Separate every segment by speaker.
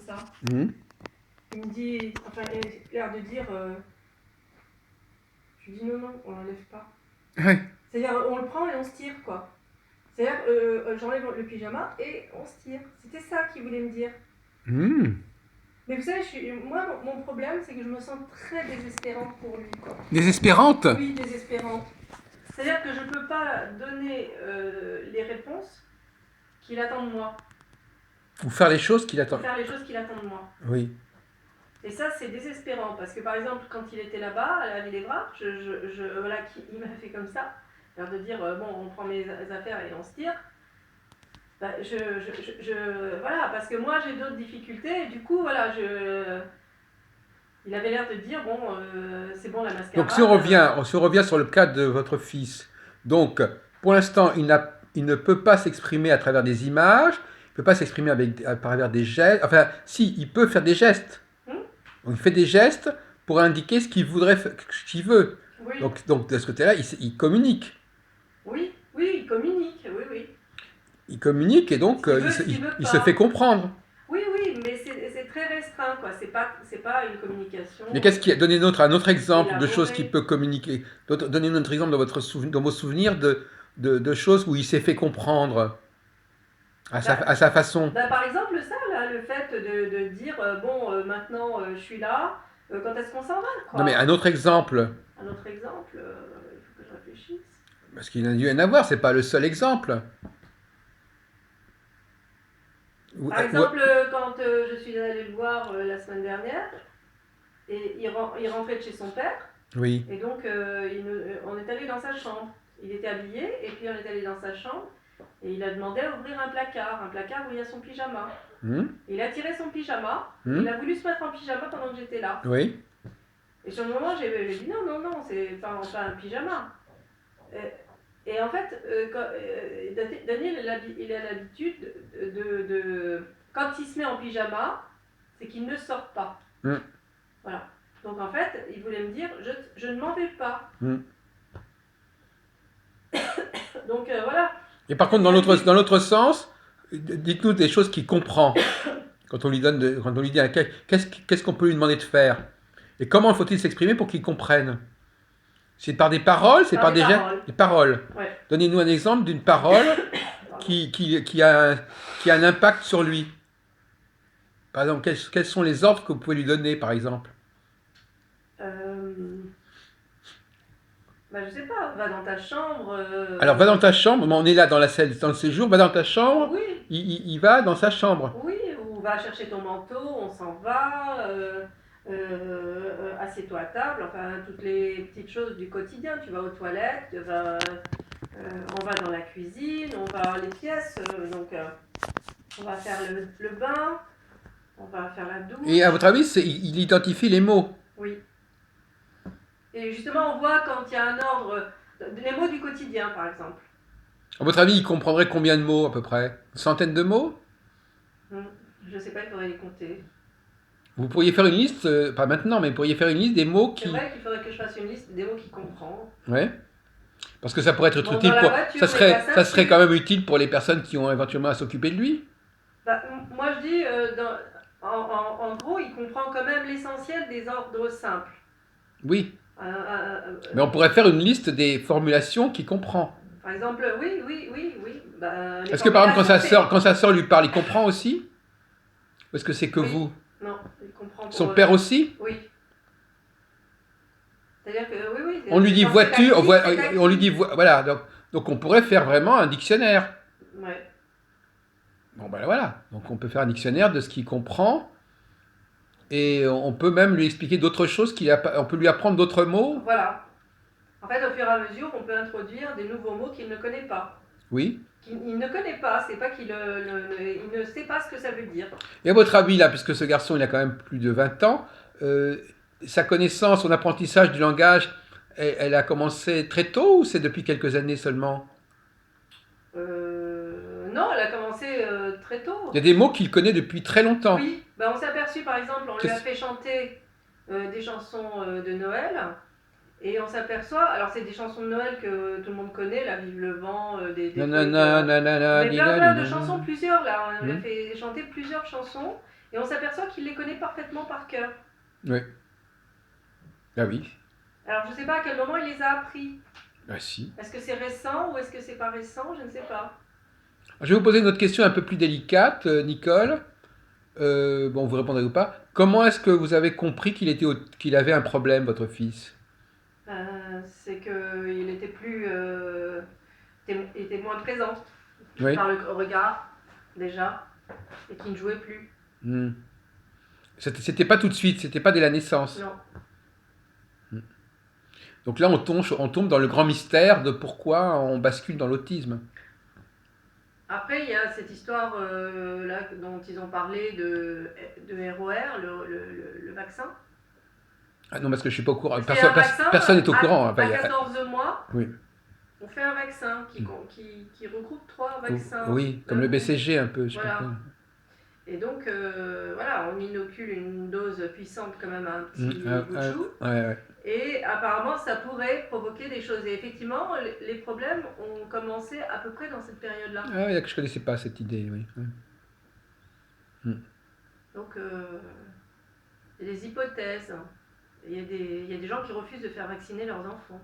Speaker 1: ça.
Speaker 2: Mhm.
Speaker 1: Il me dit, enfin, il a l'air de dire, je lui dis non, on l'enlève pas.
Speaker 2: Ouais.
Speaker 1: C'est-à-dire, on le prend et on se tire, quoi. C'est-à-dire, j'enlève le pyjama et on se tire. C'était ça qu'il voulait me dire.
Speaker 2: Mhm.
Speaker 1: Mais vous savez, moi, mon problème, c'est que je me sens très désespérante pour lui, quoi.
Speaker 2: Désespérante?
Speaker 1: Oui, désespérante. C'est-à-dire que je ne peux pas donner les réponses qu'il attend de moi.
Speaker 2: Ou faire les choses qu'il attend.
Speaker 1: Pour faire les choses qu'il attend de moi.
Speaker 2: Oui.
Speaker 1: Et ça, c'est désespérant, parce que par exemple, quand il était là-bas, à la Ville-des-Bras, voilà, il m'a fait comme ça, l'air de dire, bon, on prend mes affaires et on se tire. Bah, voilà, parce que moi, j'ai d'autres difficultés, et du coup, voilà, il avait l'air de dire, bon, c'est bon, la mascarade.
Speaker 2: Donc si on revient sur le cas de votre fils, donc pour l'instant, il ne peut pas s'exprimer à travers des images, il ne peut pas s'exprimer à travers des gestes, enfin, si, il peut faire des gestes. Donc, il fait des gestes pour indiquer ce qu'il voudrait, ce qu'il veut.
Speaker 1: Oui.
Speaker 2: Donc de ce côté-là, il communique.
Speaker 1: Oui, oui, il communique, oui, oui.
Speaker 2: Il communique et donc il se fait comprendre.
Speaker 1: Oui, oui, mais c'est très restreint, quoi. C'est pas une communication.
Speaker 2: Mais qu'est-ce qui a donné un autre exemple de
Speaker 1: élaborée.
Speaker 2: choses qu'il peut communiquer? Donnez un autre exemple dans vos souvenirs de choses où il s'est fait comprendre à sa façon.
Speaker 1: Par exemple, ça, là, le fait de dire, bon, maintenant, je suis là, quand est-ce qu'on s'en va, quoi.
Speaker 2: Non, mais un autre exemple.
Speaker 1: Un autre exemple, il faut que je réfléchisse.
Speaker 2: Parce qu'il a dû y en avoir, c'est pas le seul exemple.
Speaker 1: Par exemple, quand je suis allée le voir la semaine dernière, et il rentrait de chez son père.
Speaker 2: Oui.
Speaker 1: Et donc, on est allé dans sa chambre. Il était habillé, et puis on est allé dans sa chambre, et il a demandé à ouvrir un placard où il y a son pyjama. Il a tiré son pyjama, il a voulu se mettre en pyjama pendant que j'étais là.
Speaker 2: Oui.
Speaker 1: Et sur le moment, j'ai dit non, c'est pas un pyjama. Et en fait, Daniel, il a l'habitude quand il se met en pyjama, c'est qu'il ne sort pas. Voilà. Donc en fait, il voulait me dire, je ne m'en vais pas. Donc voilà.
Speaker 2: Et par contre, dans l'autre sens, dites-nous des choses qu'il comprend. Quand on lui dit qu'est-ce qu'on peut lui demander de faire. Et comment faut-il s'exprimer pour qu'il comprenne? C'est par des paroles, c'est par des gestes? Des paroles.
Speaker 1: Ouais.
Speaker 2: Donnez-nous un exemple d'une parole qui a un impact sur lui. Par exemple, quels sont les ordres que vous pouvez lui donner, par exemple?
Speaker 1: Je sais pas, va dans ta chambre.
Speaker 2: Alors, va dans ta chambre, on est là dans le séjour, va dans ta chambre,
Speaker 1: oui.
Speaker 2: Il va dans sa chambre.
Speaker 1: Oui, ou va chercher ton manteau, on s'en va, assieds-toi à table, enfin toutes les petites choses du quotidien. Tu vas aux toilettes, on va dans la cuisine, on va les pièces, donc on va faire le bain, on va faire la douche.
Speaker 2: Et à votre avis, il identifie les mots?
Speaker 1: Oui. Et justement, on voit quand il y a un ordre, les mots du quotidien par exemple.
Speaker 2: À votre avis, il comprendrait combien de mots à peu près? Une centaine de mots?
Speaker 1: Je ne sais pas, il faudrait les compter.
Speaker 2: Vous pourriez faire une liste, pas maintenant, mais vous pourriez faire une liste des mots qui...
Speaker 1: C'est vrai qu'il faudrait que je fasse une liste des mots qu'il comprend.
Speaker 2: Ouais. Parce que ça pourrait être utile pour... ça serait quand même utile pour les personnes qui ont éventuellement à s'occuper de lui.
Speaker 1: Moi je dis, en gros, il comprend quand même l'essentiel des ordres simples.
Speaker 2: Oui. Mais on pourrait faire une liste des formulations qu'il comprend.
Speaker 1: Par exemple, oui.
Speaker 2: Est-ce que par exemple, quand sa sœur lui parle, il comprend aussi? Ou est-ce que c'est que vous?
Speaker 1: Non, il comprend.
Speaker 2: Son père aussi?
Speaker 1: Oui. C'est-à-dire que, oui.
Speaker 2: On lui dit voiture, on lui dit... Voilà, donc on pourrait faire vraiment un dictionnaire.
Speaker 1: Ouais.
Speaker 2: Bon ben voilà, donc on peut faire un dictionnaire de ce qu'il comprend. Et on peut même lui expliquer d'autres choses, on peut lui apprendre d'autres mots.
Speaker 1: Voilà. En fait, au fur et à mesure, on peut introduire des nouveaux mots qu'il ne connaît pas.
Speaker 2: Oui.
Speaker 1: Il ne connaît pas, c'est pas qu'il il ne sait pas ce que ça veut dire.
Speaker 2: Et à votre avis, là, puisque ce garçon, il a quand même plus de 20 ans, sa connaissance, son apprentissage du langage, elle a commencé très tôt ou c'est depuis quelques années seulement?
Speaker 1: Non, elle a commencé très tôt.
Speaker 2: Il y a des mots qu'il connaît depuis très longtemps.
Speaker 1: Oui, on s'est aperçu par exemple, on lui a fait chanter des chansons de Noël. Et on s'aperçoit, alors c'est des chansons de Noël que tout le monde connaît, la Vive le vent, mais plein de chansons, plusieurs là, on lui a fait chanter plusieurs chansons, Et on s'aperçoit qu'il les connaît parfaitement par cœur.
Speaker 2: Oui. Ah oui.
Speaker 1: Alors je ne sais pas à quel moment il les a appris.
Speaker 2: Ah si.
Speaker 1: Est-ce que c'est récent ou est-ce que c'est pas récent? Je ne sais pas.
Speaker 2: Je vais vous poser une autre question un peu plus délicate, Nicole. Bon, vous répondrez ou pas. Comment est-ce que vous avez compris qu'il avait un problème, votre fils?
Speaker 1: C'est qu'il était il était moins présent
Speaker 2: Oui.
Speaker 1: par le regard déjà et qu'il ne jouait plus.
Speaker 2: Hmm. C'était pas tout de suite, c'était pas dès la naissance.
Speaker 1: Non.
Speaker 2: Donc là, on tombe dans le grand mystère de pourquoi on bascule dans l'autisme.
Speaker 1: Après, il y a cette histoire là dont ils ont parlé de ROR, le vaccin.
Speaker 2: Ah non, parce que je suis pas au courant.
Speaker 1: C'est un vaccin
Speaker 2: Personne n'est au courant. Enfin,
Speaker 1: à 14 mois.
Speaker 2: oui.
Speaker 1: On fait un vaccin qui regroupe 3 vaccins.
Speaker 2: Oui, comme le BCG un peu. Je sais pas
Speaker 1: Voilà.
Speaker 2: quoi.
Speaker 1: Et donc, voilà, on inocule une dose puissante quand même à un petit bout de chou.
Speaker 2: Ouais.
Speaker 1: Et apparemment, ça pourrait provoquer des choses. Et effectivement, les problèmes ont commencé à peu près dans cette période-là.
Speaker 2: Ah oui, je connaissais pas cette idée. Oui.
Speaker 1: Donc, il y a des hypothèses. Il y a des gens qui refusent de faire vacciner leurs enfants.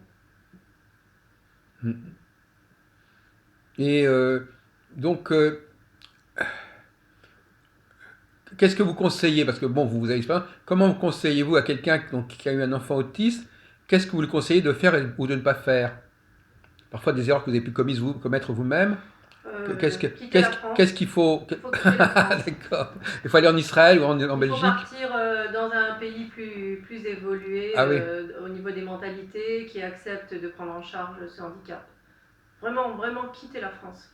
Speaker 2: Et donc, qu'est-ce que vous conseillez? Parce que bon, vous avez l'expérience. Comment vous conseillez-vous à quelqu'un qui a eu un enfant autiste? Qu'est-ce que vous lui conseillez de faire ou de ne pas faire? Parfois des erreurs que vous avez pu commettre vous-même.
Speaker 1: Quitter la France.
Speaker 2: Qu'est-ce qu'il faut?
Speaker 1: Il faut quitter la France.
Speaker 2: D'accord. Il faut aller en Israël ou en Belgique?
Speaker 1: Il faut partir dans un pays plus évolué
Speaker 2: Ah oui.
Speaker 1: au niveau des mentalités, qui accepte de prendre en charge ce handicap. Vraiment, vraiment quitter la France.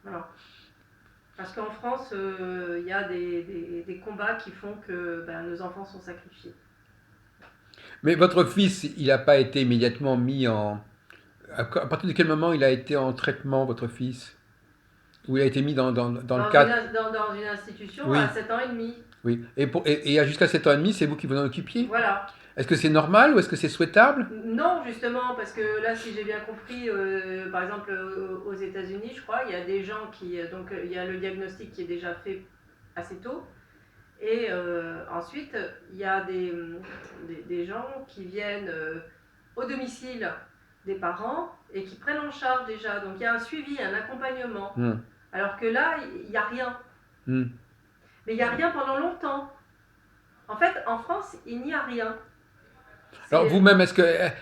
Speaker 1: Voilà. Parce qu'en France, il y a des combats qui font que nos enfants sont sacrifiés.
Speaker 2: Mais votre fils, il n'a pas été immédiatement mis en... À partir de quel moment il a été en traitement, votre fils? Ou il a été mis dans le cadre...
Speaker 1: Dans une institution
Speaker 2: Oui,
Speaker 1: à 7 ans et demi.
Speaker 2: oui. Et jusqu'à 7 ans et demi, c'est vous qui vous en occupiez?
Speaker 1: Voilà.
Speaker 2: Est-ce que c'est normal ou est-ce que c'est souhaitable?
Speaker 1: Non, justement, parce que là, si j'ai bien compris, par exemple aux États-Unis, je crois, il y a des gens qui. Donc, il y a le diagnostic qui est déjà fait assez tôt. Et ensuite, il y a des gens qui viennent au domicile des parents et qui prennent en charge déjà. Donc, il y a un suivi, un accompagnement. Alors que là, il n'y a rien. Mais il n'y a rien pendant longtemps. En fait, en France, il n'y a rien.
Speaker 2: Alors vous-même,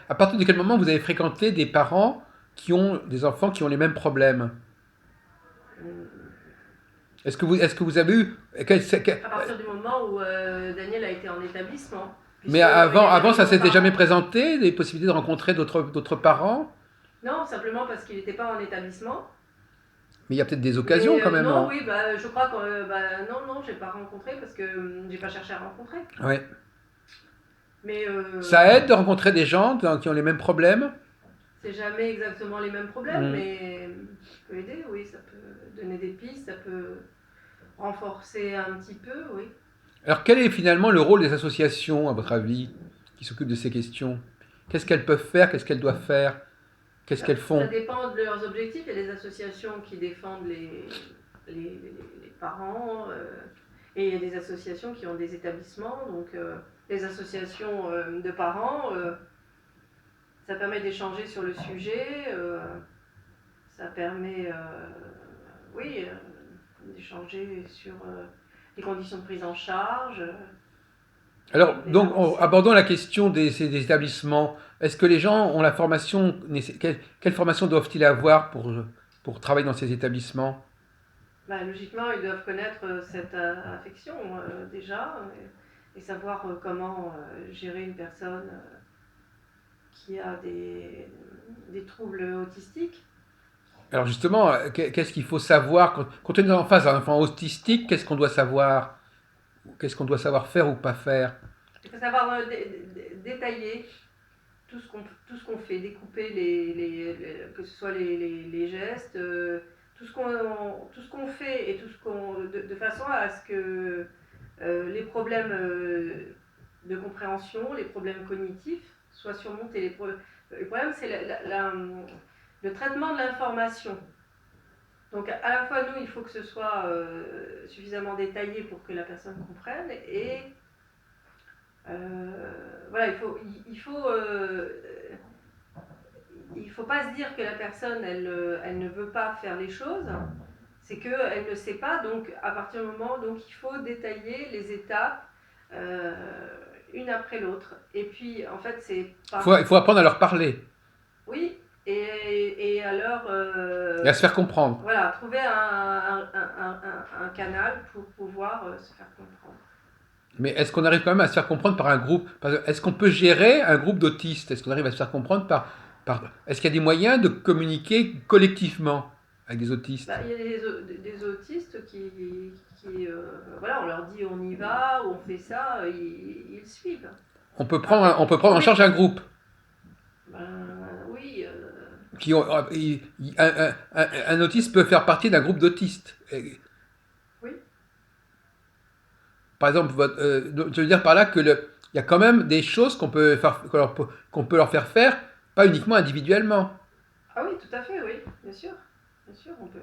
Speaker 2: à partir de quel moment vous avez fréquenté des parents qui ont des enfants qui ont les mêmes problèmes? Est-ce que vous avez eu...
Speaker 1: À partir du moment où Daniel a été en établissement.
Speaker 2: Mais avant ça s'était jamais présenté, des possibilités de rencontrer d'autres parents?
Speaker 1: Non, simplement parce qu'il n'était pas en établissement.
Speaker 2: Mais il y a peut-être des occasions quand même.
Speaker 1: Non, oui, je crois que non, j'ai pas rencontré parce que j'ai pas cherché à rencontrer.
Speaker 2: Oui.
Speaker 1: Mais
Speaker 2: ça aide de rencontrer des gens qui ont les mêmes problèmes?
Speaker 1: C'est jamais exactement les mêmes problèmes, mais ça peut aider, oui, ça peut donner des pistes, ça peut renforcer un petit peu, oui.
Speaker 2: Alors quel est finalement le rôle des associations, à votre avis, qui s'occupent de ces questions? Qu'est-ce qu'elles peuvent faire? Qu'est-ce qu'elles doivent faire? Qu'est-ce qu'elles font?
Speaker 1: Ça dépend de leurs objectifs. Il y a des associations qui défendent les parents et il y a des associations qui ont des établissements. Donc les associations de parents, ça permet d'échanger sur le sujet, ça permet oui, d'échanger sur les conditions de prise en charge.
Speaker 2: Alors, donc, abordons la question ces établissements. Est-ce que les gens ont la formation, quelle formation doivent-ils avoir pour travailler dans ces établissements?
Speaker 1: Logiquement, ils doivent connaître cette affection déjà et savoir comment gérer une personne qui a des troubles autistiques.
Speaker 2: Alors justement, qu'est-ce qu'il faut savoir quand on est en face d'un enfant autistique? Qu'est-ce qu'on doit savoir? Qu'est-ce qu'on doit savoir faire ou pas faire?
Speaker 1: Il faut savoir détailler tout ce qu'on fait, découper que ce soit les gestes, tout ce qu'on fait et de façon à ce que les problèmes de compréhension, les problèmes cognitifs soient surmontés. Le problème, c'est le traitement de l'information. Donc à la fois, nous, il faut que ce soit suffisamment détaillé pour que la personne comprenne, et voilà, il faut pas se dire que la personne, elle ne veut pas faire les choses, c'est qu'elle ne sait pas, donc à partir du moment, donc il faut détailler les étapes euh, une après l'autre. Et puis, en fait, c'est pas...
Speaker 2: Il faut apprendre à leur parler
Speaker 1: Oui, et alors,
Speaker 2: et à se faire comprendre.
Speaker 1: voilà, trouver un canal pour pouvoir se faire comprendre.
Speaker 2: Mais est-ce qu'on arrive quand même à se faire comprendre par un groupe? Est-ce qu'on peut gérer un groupe d'autistes? Est-ce qu'on arrive à se faire comprendre Est-ce qu'il y a des moyens de communiquer collectivement avec des autistes?
Speaker 1: Bah, il y a des autistes voilà, on leur dit on y va, on fait ça, ils suivent. Après,
Speaker 2: On peut prendre en
Speaker 1: oui,
Speaker 2: charge un groupe.
Speaker 1: oui,
Speaker 2: Qui ont, un autiste peut faire partie d'un groupe d'autistes.
Speaker 1: oui,
Speaker 2: Par exemple, je veux dire par là il y a quand même des choses qu'on peut leur faire faire, pas uniquement individuellement.
Speaker 1: ah oui, tout à fait, oui, bien sûr, on peut.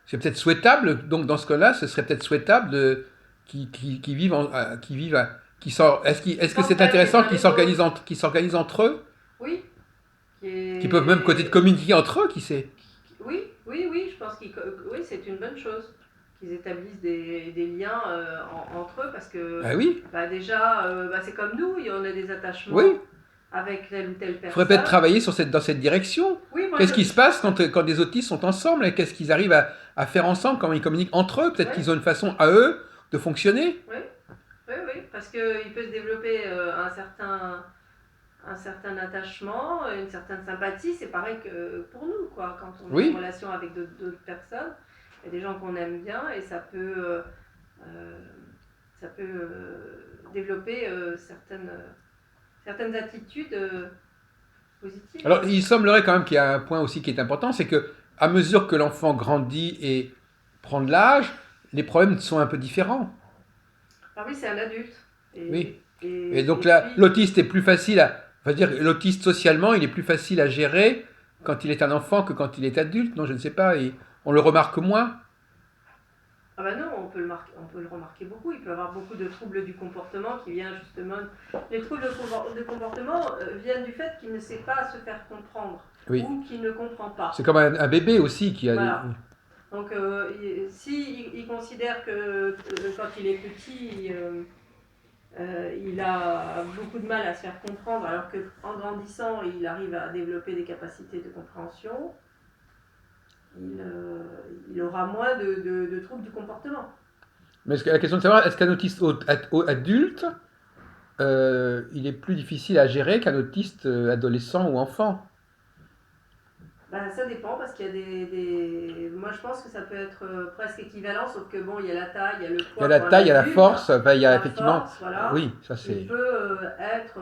Speaker 2: C'est peut-être souhaitable, donc dans ce cas-là, ce serait peut-être souhaitable qu'ils vivent, qu'ils vivent, est-ce que c'est
Speaker 1: S'entraident les
Speaker 2: intéressant
Speaker 1: uns les autres.
Speaker 2: qu'ils s'organisent entre eux,
Speaker 1: Oui,
Speaker 2: qu'ils peuvent même côté de communiquer entre eux, qui sait?
Speaker 1: oui, je pense oui, c'est une bonne chose qu'ils établissent des liens entre eux, parce que
Speaker 2: Ah oui,
Speaker 1: bah, déjà, c'est comme nous, il y en a des
Speaker 2: oui.
Speaker 1: attachements avec telle ou telle
Speaker 2: Il faudrait peut-être
Speaker 1: personne.
Speaker 2: travailler dans cette direction.
Speaker 1: Oui, moi
Speaker 2: Qu'est-ce qui se passe quand des autistes sont ensemble et qu'est-ce qu'ils arrivent à faire ensemble, comment ils communiquent entre eux? Peut-être
Speaker 1: oui,
Speaker 2: qu'ils ont une façon à eux de fonctionner.
Speaker 1: oui, oui, parce qu'il peut se développer un certain attachement, une certaine sympathie. C'est pareil que pour nous, quoi. Quand on est en
Speaker 2: Oui,
Speaker 1: relation avec d'autres personnes, il y a des gens qu'on aime bien, et euh, ça peut développer certaines attitudes positives.
Speaker 2: alors il semblerait quand même qu'il y a un point aussi qui est important, c'est que à mesure que l'enfant grandit et prend de l'âge, les problèmes sont un peu différents.
Speaker 1: Ah oui, c'est un adulte.
Speaker 2: Oui.
Speaker 1: Et,
Speaker 2: Et donc
Speaker 1: et
Speaker 2: là,
Speaker 1: puis,
Speaker 2: l'autiste est plus facile on va dire, l'autiste socialement, il est plus facile à gérer quand il est un enfant que quand il est adulte. Non, je ne sais pas, et on le remarque moins.
Speaker 1: ah bah non, on peut le remarquer beaucoup. Il peut y avoir beaucoup de troubles du comportement qui viennent justement. Les troubles de comportement viennent du fait qu'il ne sait pas se faire comprendre,
Speaker 2: Oui.
Speaker 1: ou qu'il ne comprend pas.
Speaker 2: C'est comme un bébé aussi qui a des...
Speaker 1: Voilà. Donc, si il considère que quand il est petit, il a beaucoup de mal à se faire comprendre, alors qu'en grandissant, il arrive à développer des capacités de compréhension, il aura moins de troubles du comportement.
Speaker 2: Mais la question de savoir, est-ce qu'un autiste adulte, il est plus difficile à gérer qu'un autiste adolescent ou enfant?
Speaker 1: Ben, ça dépend, parce qu'il y a Moi, je pense que ça peut être presque équivalent, sauf que bon, il y a la taille, il y a le
Speaker 2: Il y a
Speaker 1: poids
Speaker 2: la
Speaker 1: pour un
Speaker 2: taille, il y a la
Speaker 1: adulte,
Speaker 2: force, enfin, il y a
Speaker 1: la
Speaker 2: effectivement...
Speaker 1: force, voilà.
Speaker 2: Oui, ça
Speaker 1: Il
Speaker 2: c'est...
Speaker 1: peut être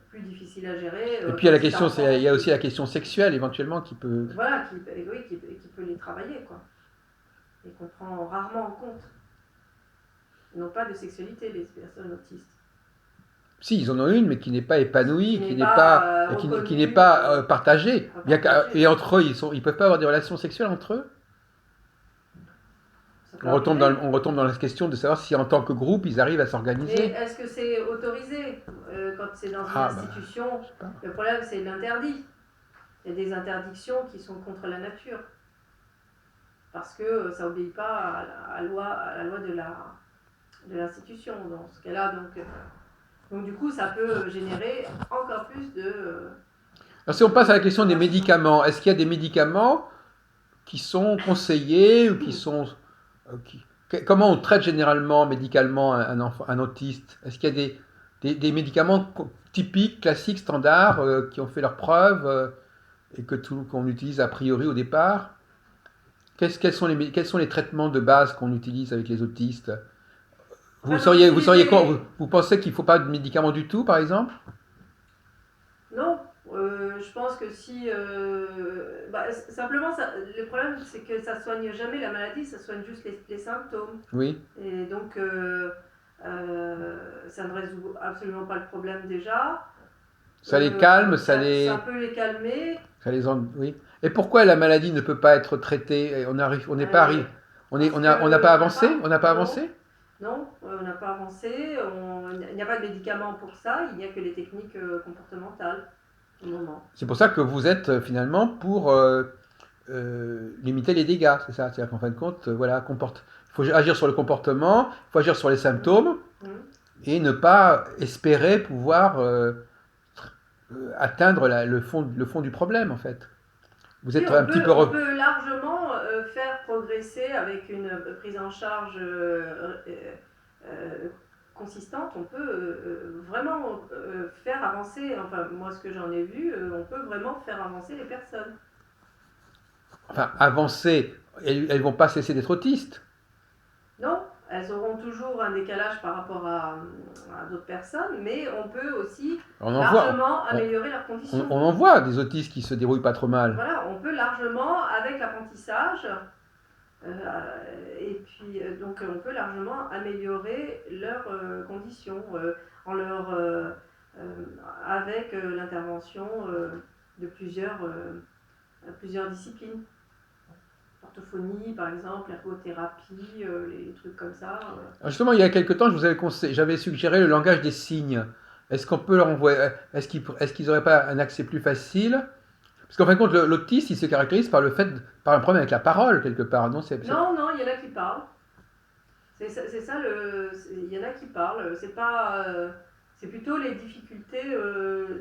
Speaker 1: plus difficile à gérer
Speaker 2: Et puis il y a
Speaker 1: quand
Speaker 2: la
Speaker 1: c'est un
Speaker 2: question,
Speaker 1: enfant
Speaker 2: il y a aussi
Speaker 1: qui,
Speaker 2: la question sexuelle éventuellement qui peut...
Speaker 1: voilà, oui, qui peut les travailler, quoi. Et qu'on prend rarement en compte. Ils n'ont pas de sexualité, les personnes autistes.
Speaker 2: Si, ils en ont une, mais qui n'est pas
Speaker 1: Qui
Speaker 2: épanouie,
Speaker 1: n'est pas
Speaker 2: qui n'est
Speaker 1: reconnue,
Speaker 2: pas partagée. Et
Speaker 1: partagée.
Speaker 2: entre eux, ils peuvent pas avoir des relations sexuelles entre eux.
Speaker 1: Ça peut arriver.
Speaker 2: On retombe dans la question de savoir si en tant que groupe, ils arrivent à
Speaker 1: Mais
Speaker 2: s'organiser.
Speaker 1: est-ce que c'est autorisé quand c'est dans une
Speaker 2: Ah, bah,
Speaker 1: institution?
Speaker 2: je sais pas.
Speaker 1: Le problème, c'est l'interdit. Il y a des interdictions qui sont contre la nature, parce que ça n'obéit pas à la loi de l'institution. Dans ce cas-là, donc du coup, ça peut générer encore plus
Speaker 2: Alors si on passe à la question des
Speaker 1: racisme.
Speaker 2: médicaments, est-ce qu'il y a des médicaments qui sont conseillés ou qui sont... comment on traite généralement médicalement un autiste? Est-ce qu'il y a des médicaments typiques, classiques, standards, qui ont fait leurs preuves et qu'on utilise a priori au départ? Quels sont les traitements de base qu'on utilise avec les autistes?
Speaker 1: Enfin, j'en ai
Speaker 2: Vous sauriez
Speaker 1: utilisé
Speaker 2: quoi? Vous pensez qu'il ne faut pas de médicaments du tout, par exemple?
Speaker 1: Non, je pense que si. Simplement, le problème, c'est que ça soigne jamais la maladie, ça soigne juste les symptômes.
Speaker 2: Oui.
Speaker 1: Et donc, ça ne résout absolument pas le problème déjà.
Speaker 2: Ça les calme, ça
Speaker 1: Ça
Speaker 2: les...
Speaker 1: peut les calmer.
Speaker 2: Oui. Et pourquoi la maladie ne peut pas être traitée? On n'est pas arrivé.
Speaker 1: Parce
Speaker 2: On n'a pas
Speaker 1: qu'on n'a
Speaker 2: avancé?
Speaker 1: pas,
Speaker 2: On n'a pas
Speaker 1: non,
Speaker 2: avancé?
Speaker 1: non, on n'a pas avancé, il n'y a pas de médicaments pour ça, il n'y a que les techniques comportementales au moment.
Speaker 2: C'est pour ça que vous êtes finalement pour limiter les dégâts, c'est ça? C'est-à-dire qu'en fin de compte, voilà, il faut agir sur le comportement, il faut agir sur les symptômes
Speaker 1: Mhm.
Speaker 2: et ne pas espérer pouvoir atteindre le fond du problème, en fait. Vous
Speaker 1: Si,
Speaker 2: êtes un petit peu...
Speaker 1: on peut largement faire progresser avec une prise en charge euh, consistante, on peut vraiment faire avancer, enfin moi ce que j'en ai vu, on peut vraiment faire avancer les personnes.
Speaker 2: Enfin, avancer, elles vont pas cesser d'être autistes.
Speaker 1: Non, elles auront toujours un décalage par rapport à d'autres personnes, mais on peut aussi
Speaker 2: On en voit,
Speaker 1: largement améliorer leurs conditions.
Speaker 2: on en voit des autistes qui se débrouillent pas trop mal.
Speaker 1: Voilà, on peut largement, avec l'apprentissage, et puis donc on peut largement améliorer leurs conditions en leur, avec l'intervention de plusieurs disciplines. Orthophonie par exemple, ergothérapie, les trucs comme ça.
Speaker 2: Alors justement, il y a quelque temps, j'avais suggéré le langage des signes. Est-ce qu'on peut leur envoyer, est-ce qu'ils n'auraient pas un accès plus facile? Parce qu'en fin de compte, l'autiste, il se caractérise par par un problème avec la parole quelque part, non?
Speaker 1: Non, non, il y en a qui parlent. C'est ça, il y en a qui parlent. C'est pas, c'est plutôt les difficultés,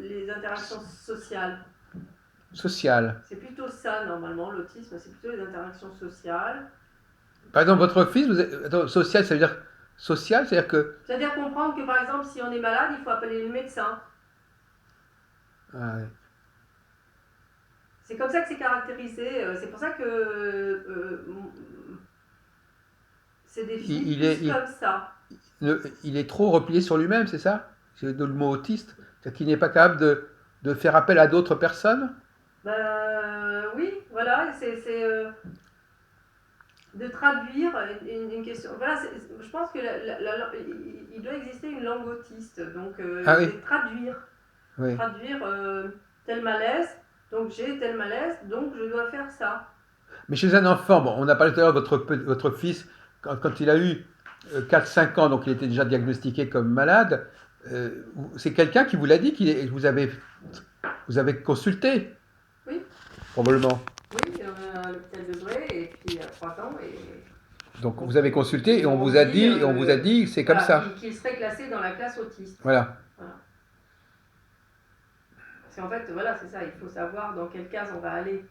Speaker 1: les interactions sociales.
Speaker 2: social.
Speaker 1: C'est plutôt ça normalement, l'autisme, c'est plutôt les interactions sociales.
Speaker 2: Par exemple, votre fils, attends, social, ça veut dire social, c'est-à-dire que
Speaker 1: C'est-à-dire comprendre que par exemple, si on est malade, il faut appeler le médecin.
Speaker 2: ah, ouais.
Speaker 1: C'est comme ça que c'est caractérisé. C'est pour ça que c'est défini
Speaker 2: il est,
Speaker 1: plus comme ça.
Speaker 2: il est trop replié sur lui-même, c'est ça? C'est le mot autiste, c'est-à-dire qu'il n'est pas capable de faire appel à d'autres personnes?
Speaker 1: Oui, voilà, c'est de traduire une question. Voilà, je pense que il doit exister une langue autiste, donc
Speaker 2: Ah oui,
Speaker 1: c'est traduire.
Speaker 2: oui.
Speaker 1: Traduire tel malaise, donc j'ai tel malaise, donc je dois faire ça.
Speaker 2: Mais chez un enfant, bon, on a parlé tout à l'heure de votre fils, quand il a eu 4-5 ans, donc il était déjà diagnostiqué comme malade, c'est quelqu'un qui vous l'a dit, vous avez consulté,
Speaker 1: Oui,
Speaker 2: probablement.
Speaker 1: oui, à l'hôpital de Bray, et puis à 3 ans, et
Speaker 2: Donc vous avez consulté et
Speaker 1: ils m'ont dit
Speaker 2: et on vous a dit c'est comme
Speaker 1: voilà,
Speaker 2: ça.
Speaker 1: qu'il serait classé dans la classe autiste.
Speaker 2: Voilà.
Speaker 1: Voilà. Parce qu'en fait, voilà, c'est ça, il faut savoir dans quelle case on va aller.